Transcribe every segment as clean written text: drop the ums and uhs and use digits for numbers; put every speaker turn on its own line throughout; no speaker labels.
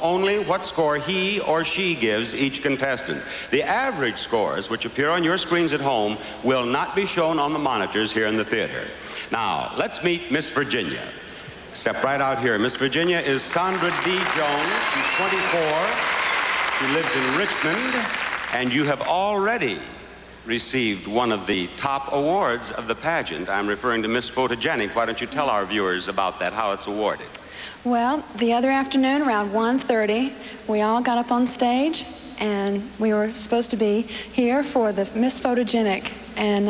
only what score he or she gives each contestant. The average scores, which appear on your screens at home, will not be shown on the monitors here in the theater. Now, let's meet Miss Virginia. Step right out here. Miss Virginia is Sandra D. Jones. She's 24. She lives in Richmond, and you have already received one of the top awards of the pageant. I'm referring to Miss Photogenic. Why don't you tell our viewers about that, how it's awarded?
Well, the other afternoon, around 1:30, we all got up on stage, and we were supposed to be here for the Miss Photogenic. And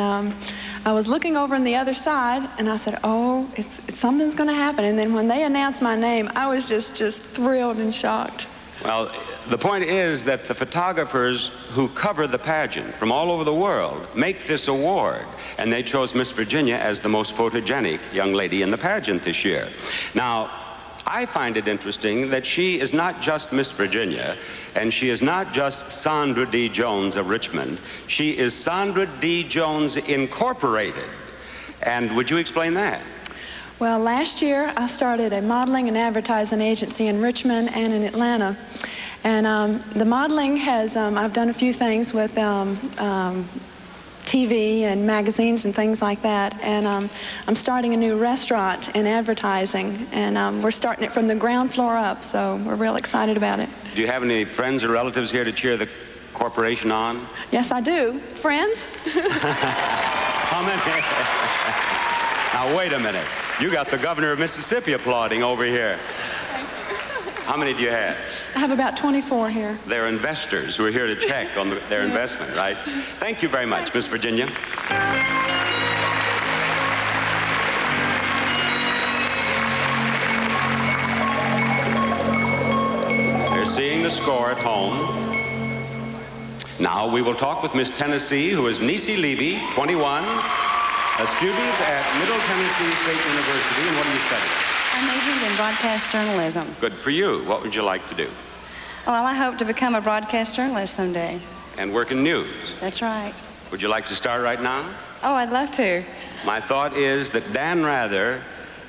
I was looking over on the other side, and I said, oh, something's going to happen. And then when they announced my name, I was just thrilled and shocked.
Well, the point is that the photographers who cover the pageant from all over the world make this award, and they chose Miss Virginia as the most photogenic young lady in the pageant this year. Now, I find it interesting that she is not just Miss Virginia, and she is not just Sandra D. Jones of Richmond. She is Sandra D. Jones Incorporated. And would you explain that?
Well, last year I started a modeling and advertising agency in Richmond and in Atlanta. And the modeling has, I've done a few things with TV and magazines and things like that. And I'm starting a new restaurant in advertising. And we're starting it from the ground floor up, so we're real excited about it.
Do you have any friends or relatives here to cheer the corporation on?
Yes, I do. Friends?
How many? Now, wait a minute. You got the governor of Mississippi applauding over here.
Thank you.
How many do you have?
I have about 24 here.
They're investors who are here to check on their investment, right? Thank you very much, Miss Virginia. They're seeing the score at home. Now we will talk with Miss Tennessee, who is Niecy Levy, 21. A student at Middle Tennessee State University, and what do you study?
I majored in broadcast journalism.
Good for you. What would you like to do?
Well, I hope to become a broadcast journalist someday.
And work in news?
That's right.
Would you like to start right now?
Oh, I'd love to.
My thought is that Dan Rather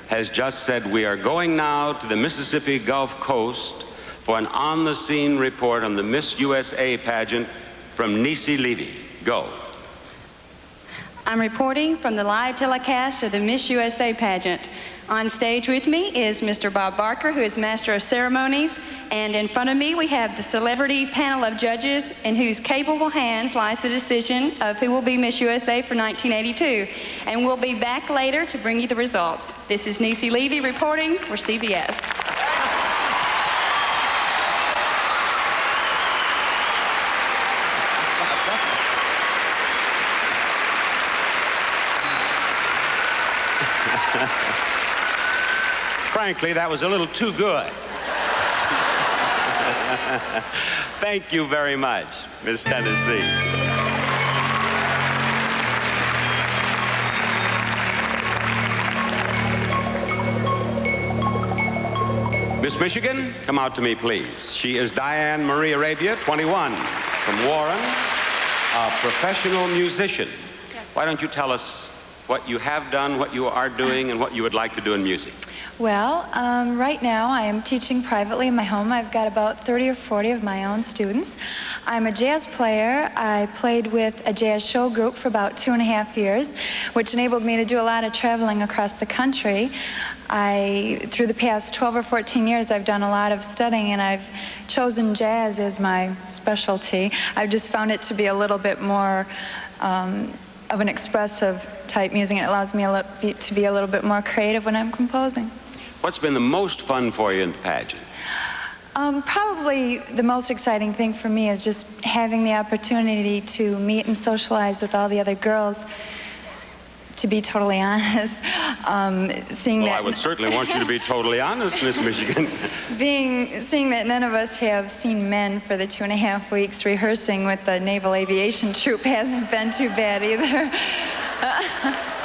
has just said we are going now to the Mississippi Gulf Coast for an on-the-scene report on the Miss USA pageant from Niecy Levy. Go.
I'm reporting from the live telecast of the Miss USA pageant. On stage with me is Mr. Bob Barker, who is Master of Ceremonies, and in front of me we have the celebrity panel of judges in whose capable hands lies the decision of who will be Miss USA for 1982. And we'll be back later to bring you the results. This is Niecy Levy reporting for CBS.
Frankly, that was a little too good. Thank you very much, Miss Tennessee. Miss Michigan, come out to me, please. She is Diane Marie Arabia, 21, from Warren, a professional musician.
Yes.
Why don't you tell us what you have done, what you are doing, and what you would like to do in music?
Well, right now I am teaching privately in my home. I've got about 30 or 40 of my own students. I'm a jazz player. I played with a jazz show group for about 2.5 years, which enabled me to do a lot of traveling across the country. Through the past 12 or 14 years, I've done a lot of studying, and I've chosen jazz as my specialty. I've just found it to be a little bit more of an expressive type music, and it allows me to be a little bit more creative when I'm composing.
What's been the most fun for you in the pageant?
Probably the most exciting thing for me is just having the opportunity to meet and socialize with all the other girls. To be totally honest, seeing
Well,
that...
I would certainly want you to be totally honest, Miss Michigan.
Seeing that none of us have seen men for the 2.5 weeks rehearsing with the Naval Aviation Troop hasn't been too bad either.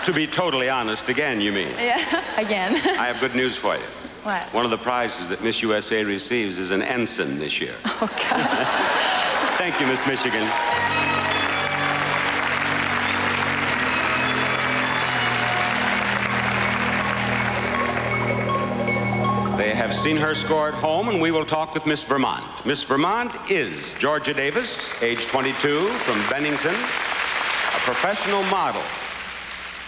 To be totally honest, again, you mean?
Yeah, again.
I have good news for you.
What?
One of the prizes that Miss USA receives is an ensign this year.
Oh, gosh.
Thank you, Miss Michigan. They have have seen her score at home, and we will talk with Miss Vermont. Miss Vermont is Georgia Davis, age 22, from Bennington, a professional model.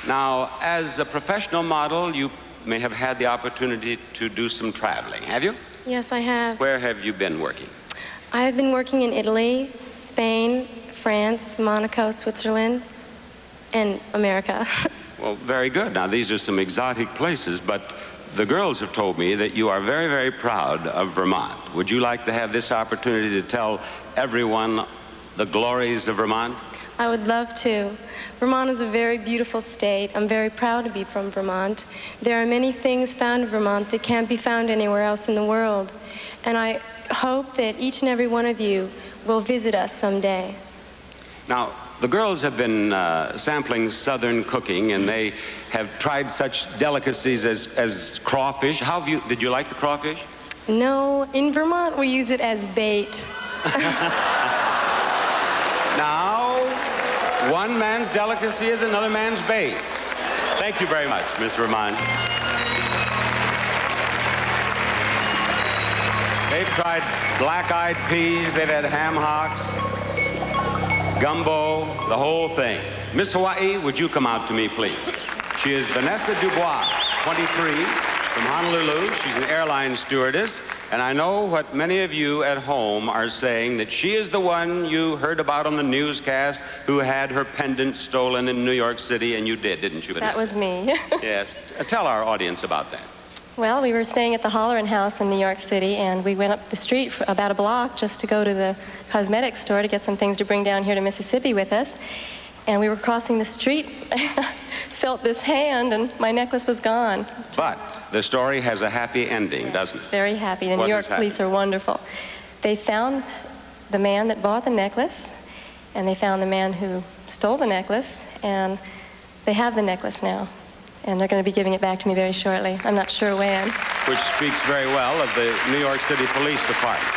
Now, as a professional model, you may have had the opportunity to do some traveling, have you?
Yes, I have.
Where have you been working?
I have been working in Italy, Spain, France, Monaco, Switzerland, and America.
Well, very good. Now, these are some exotic places, but the girls have told me that you are very, very proud of Vermont. Would you like to have this opportunity to tell everyone the glories of Vermont?
I would love to. Vermont is a very beautiful state. I'm very proud to be from Vermont. There are many things found in Vermont that can't be found anywhere else in the world. And I hope that each and every one of you will visit us someday.
Now, the girls have been sampling Southern cooking, and they have tried such delicacies as crawfish. Did you like the crawfish?
No, in Vermont we use it as bait.
Now, one man's delicacy is another man's bait. Thank you very much, Miss Vermont. They've tried black-eyed peas, they've had ham hocks, gumbo, the whole thing. Miss Hawaii, would you come out to me, please? She is Vanessa Dubois, 23, from Honolulu. She's an airline stewardess, and I know what many of you at home are saying, that she is the one you heard about on the newscast who had her pendant stolen in New York City, and you didn't you, Vanessa?
That was me.
Yes. Tell our audience about that.
Well, we were staying at the Holleran House in New York City, and we went up the street for about a block just to go to the cosmetics store to get some things to bring down here to Mississippi with us. And we were crossing the street, felt this hand, and my necklace was gone.
But the story has a happy ending, doesn't it?
Very happy. The
What
New York
has
police are wonderful. They found the man that bought the necklace, and they found the man who stole the necklace, and they have the necklace now. And they're going to be giving it back to me very shortly. I'm not sure when.
Which speaks very well of the New York City Police Department.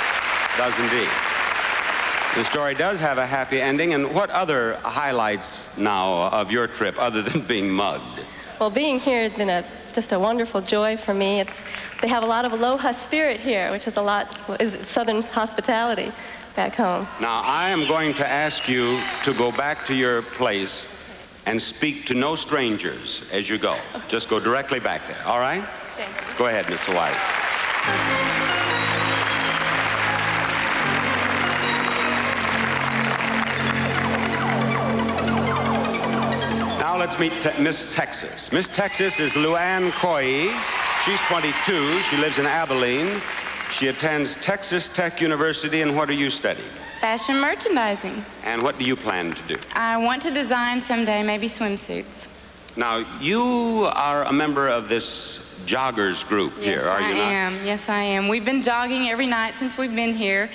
Does indeed. The story does have a happy ending. And what other highlights now of your trip other than being mugged?
Well, being here has been just a wonderful joy for me. They have a lot of aloha spirit here, which is Southern hospitality back home.
Now, I am going to ask you to go back to your place and speak to no strangers as you go. Just go directly back there, all right?
Thank you.
Go ahead, Miss Hawaii. Now let's meet Miss Texas. Miss Texas is Luann Coy. She's 22. She lives in Abilene. She attends Texas Tech University, and what are you studying?
Fashion merchandising.
And what do you plan to do?
I want to design someday maybe swimsuits.
Now, you are a member of this joggers group here, are you not?
Yes, I am. We've been jogging every night since we've been here,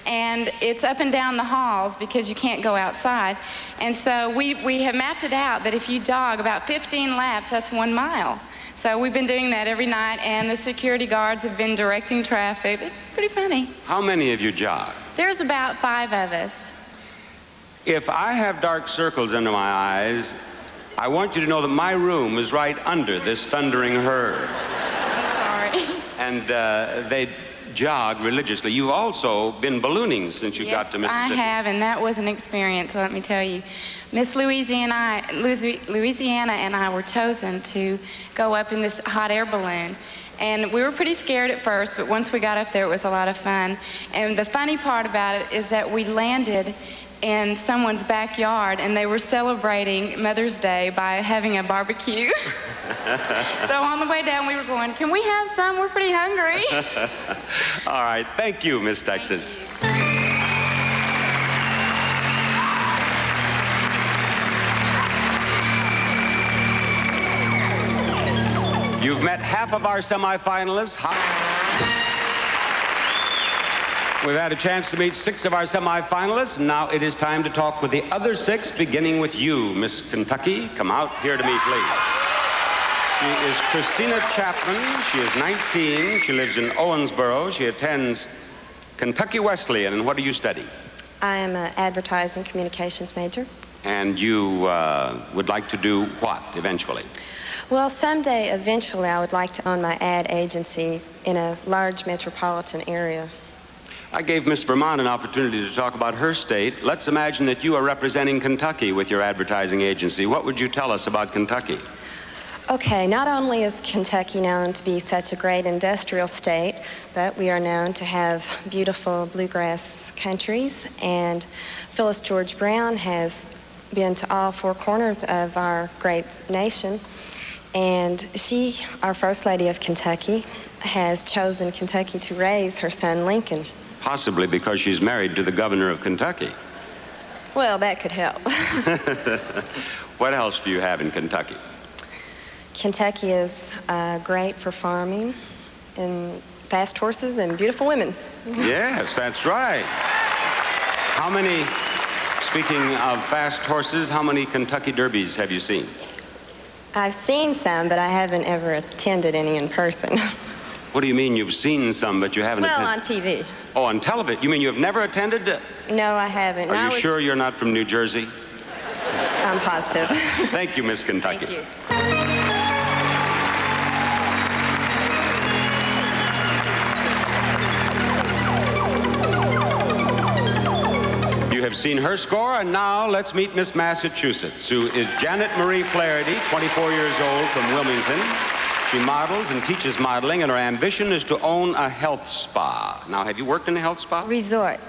and it's up and down the halls because you can't go outside. And so we have mapped it out that if you jog about 15 laps, that's 1 mile. So we've been doing that every night, and the security guards have been directing traffic. It's pretty funny.
How many of you jog?
There's about 5 of us.
If I have dark circles under my eyes, I want you to know that my room is right under this thundering herd.
I'm sorry.
And they jog religiously. You've also been ballooning since you got to Mississippi.
Yes, I have, and that was an experience, let me tell you. Miss Louisiana and I were chosen to go up in this hot air balloon. And we were pretty scared at first, but once we got up there, it was a lot of fun. And the funny part about it is that we landed in someone's backyard, and they were celebrating Mother's Day by having a barbecue. So on the way down, we were going, can we have some? We're pretty hungry.
All right. Thank you, Miss Texas. You've met half of our semifinalists. We've had a chance to meet 6 of our semifinalists. Now it is time to talk with the other 6, beginning with you, Miss Kentucky. Come out here to me, please. She is Christina Chapman. She is 19. She lives in Owensboro. She attends Kentucky Wesleyan. And what do you study?
I am an advertising communications major.
And you would like to do what eventually?
Well, someday, eventually, I would like to own my ad agency in a large metropolitan area.
I gave Miss Vermont an opportunity to talk about her state. Let's imagine that you are representing Kentucky with your advertising agency. What would you tell us about Kentucky?
Okay, not only is Kentucky known to be such a great industrial state, but we are known to have beautiful bluegrass countries, and Phyllis George Brown has been to all four corners of our great nation, and she, our First Lady of Kentucky, has chosen Kentucky to raise her son Lincoln.
Possibly because she's married to the governor of Kentucky.
Well, that could help.
What else do you have in Kentucky?
Kentucky is great for farming and fast horses and beautiful women.
Yes, that's right. How many, speaking of fast horses, how many Kentucky Derbies have you seen?
I've seen some, but I haven't ever attended any in person.
What do you mean you've seen some, but you haven't
Well,
attended?
on TV.
Oh, on television. You mean you've never attended?
No, I haven't.
Are you sure you're not from New Jersey?
I'm positive.
Thank you, Miss Kentucky.
Thank you.
You have seen her score, and now let's meet Miss Massachusetts, who is Janet Marie Flaherty, 24 years old, from Wilmington. She models and teaches modeling, and her ambition is to own a health spa. Now, have you worked in a health spa?
Resort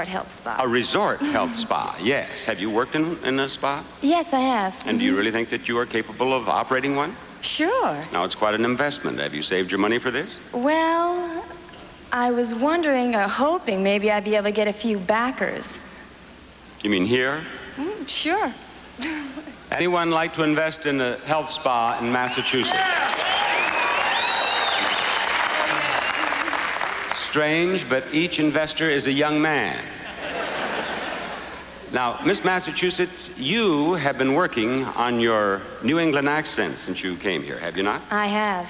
health spa.
A resort health spa, yes. Have you worked in a spa?
Yes, I have.
And do you really think that you are capable of operating one?
Sure.
Now, it's quite an investment. Have you saved your money for this?
Well, I was wondering or hoping maybe I'd be able to get a few backers.
You mean here?
Sure.
Anyone like to invest in a health spa in Massachusetts? Strange, but each investor is a young man. Now, Miss Massachusetts, you have been working on your New England accent since you came here, have you not?
I have.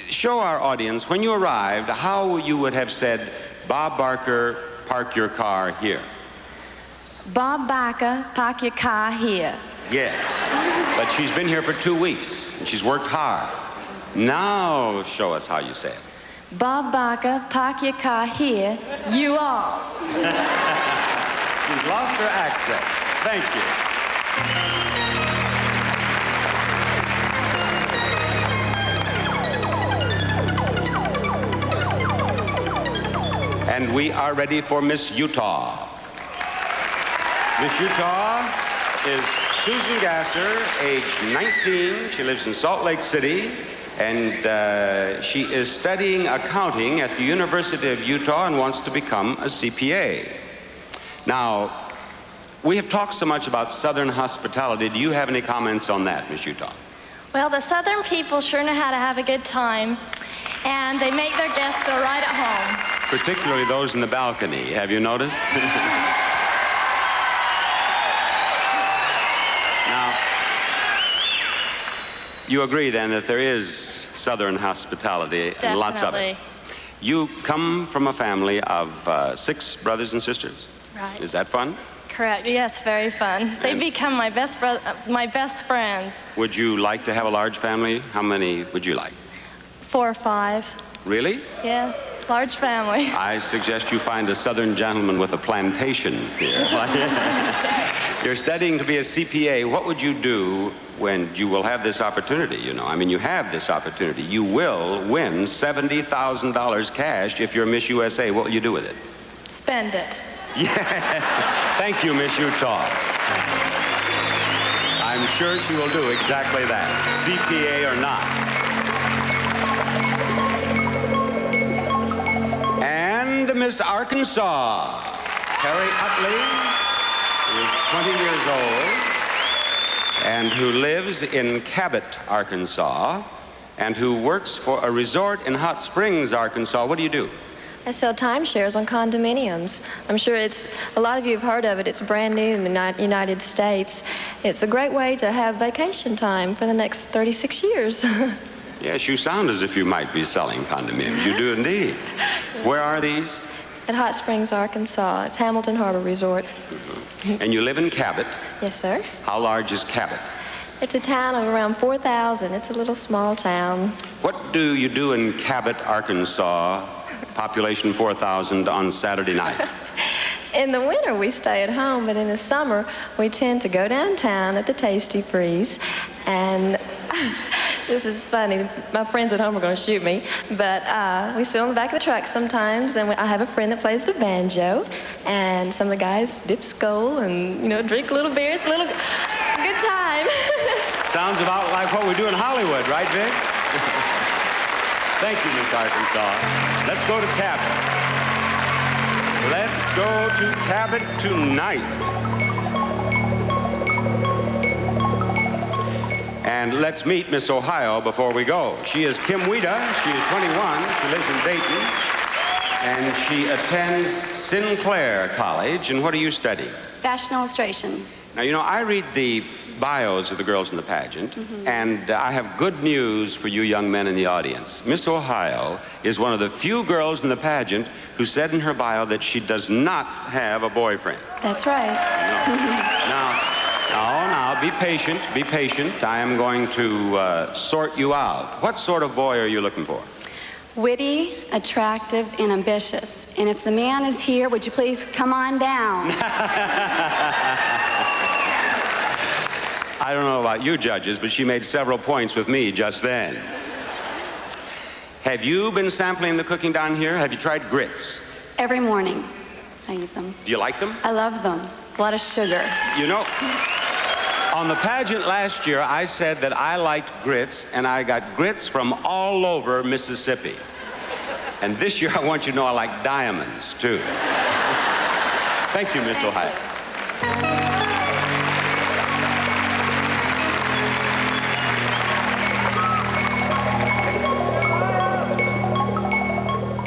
Show our audience, when you arrived, how you would have said, Bob Barker, park your car here.
Bob Barker, park your car here.
Yes, but she's been here for 2 weeks, and she's worked hard. Now, show us how you say it.
Bob Barker, park your car here, you all.
She's lost her accent. Thank you. And we are ready for Miss Utah. Miss Utah is Susan Gasser, age 19. She lives in Salt Lake City. And she is studying accounting at the University of Utah and wants to become a CPA. Now, we have talked so much about Southern hospitality. Do you have any comments on that, Miss Utah?
Well, the Southern people sure know how to have a good time, and they make their guests feel right at home.
Particularly those in the balcony. Have you noticed? Now, you agree then that there is Southern hospitality and lots of it. You come from a family of 6 brothers and sisters.
Right.
Is that fun?
Correct. Yes, very fun. They become my best friends.
Would you like to have a large family? How many would you like?
4 or 5.
Really?
Yes, large family.
I suggest you find a Southern gentleman with a plantation here. You're studying to be a CPA. What would you do when you will have this opportunity, you know? I mean, you have this opportunity. You will win $70,000 cash if you're Miss USA. What will you do with it?
Spend it.
Yeah. Thank you, Miss Utah. I'm sure she will do exactly that, CPA or not. And Miss Arkansas, Terry Utley, who is 20 years old and who lives in Cabot, Arkansas, and who works for a resort in Hot Springs, Arkansas. What do you do?
I sell timeshares on condominiums. I'm sure a lot of you have heard of it. It's brand new in the United States. It's a great way to have vacation time for the next 36 years.
Yes, you sound as if you might be selling condominiums. You do indeed. Where are these?
At Hot Springs, Arkansas. It's Hamilton Harbor Resort.
And you live in Cabot.
Yes, sir.
How large is Cabot?
It's a town of around 4,000. It's a little small town.
What do you do in Cabot, Arkansas, population 4,000, on Saturday night?
In the winter, we stay at home, but in the summer, we tend to go downtown at the Tasty Freeze. And this is funny. My friends at home are going to shoot me, but we sit on the back of the truck sometimes, and I have a friend that plays the banjo, and some of the guys dip skull and, drink a little beer. It's a little good time.
Sounds about like what we do in Hollywood, right, Vic? Thank you, Miss Arkansas. Let's go to Cabot. Let's go to Cabot tonight. And let's meet Miss Ohio before we go. She is Kim Wida. She is 21. She lives in Dayton. And she attends Sinclair College. And what do you study?
Fashion illustration.
Now, I read the bios of the girls in the pageant, and I have good news for you young men in the audience. Miss Ohio is one of the few girls in the pageant who said in her bio that she does not have a boyfriend.
That's right.
Now, be patient, be patient. I am going to sort you out. What sort of boy are you looking for?
Witty, attractive, and ambitious. And if the man is here, would you please come on down?
I don't know about you judges, but she made several points with me just then. Have you been sampling the cooking down here? Have you tried grits?
Every morning, I eat them.
Do you like them?
I love them. A lot of sugar.
On the pageant last year, I said that I liked grits, and I got grits from all over Mississippi. And this year, I want you to know I like diamonds, too. Thank you, Miss Ohio.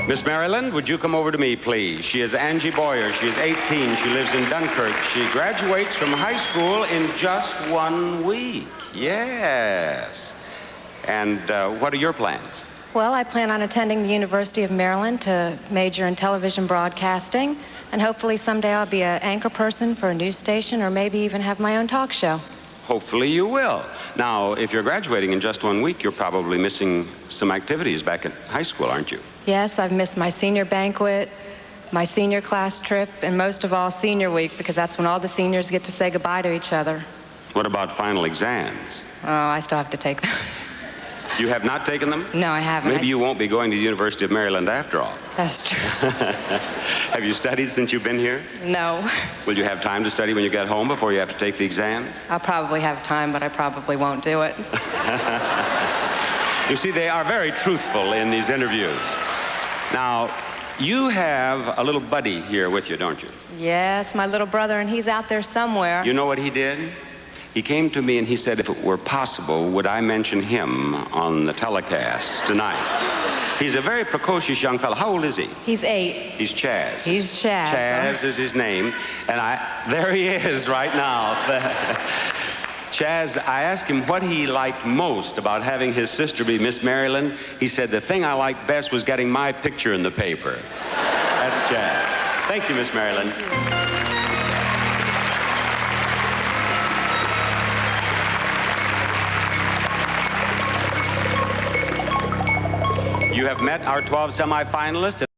Miss Maryland, would you come over to me, please? She is Angie Boyer. She is 18. She lives in Dunkirk. She graduates from high school in just 1 week. Yes. And what are your plans?
Well, I plan on attending the University of Maryland to major in television broadcasting, and hopefully someday I'll be an anchor person for a news station or maybe even have my own talk show.
Hopefully you will. Now, if you're graduating in just 1 week, you're probably missing some activities back at high school, aren't you?
Yes, I've missed my senior banquet, my senior class trip, and most of all, senior week, because that's when all the seniors get to say goodbye to each other.
What about final exams?
Oh, I still have to take those.
You have not taken them?
No, I haven't.
Maybe you won't be going to the University of Maryland after all.
That's true.
Have you studied since you've been here?
No.
Will you have time to study when you get home before you have to take the exams?
I'll probably have time, but I probably won't do it.
You see, they are very truthful in these interviews. Now, you have a little buddy here with you, don't you?
Yes, my little brother, and he's out there somewhere.
You know what he did? He came to me and he said, if it were possible, would I mention him on the telecast tonight? He's a very precocious young fellow. How old is he?
He's 8.
He's Chaz.
He's Chaz.
Chaz is his name. And there he is right now. Chaz, I asked him what he liked most about having his sister be Miss Maryland. He said, the thing I liked best was getting my picture in the paper. That's Chaz. Thank you, Miss Maryland. You have met our 12 semifinalists.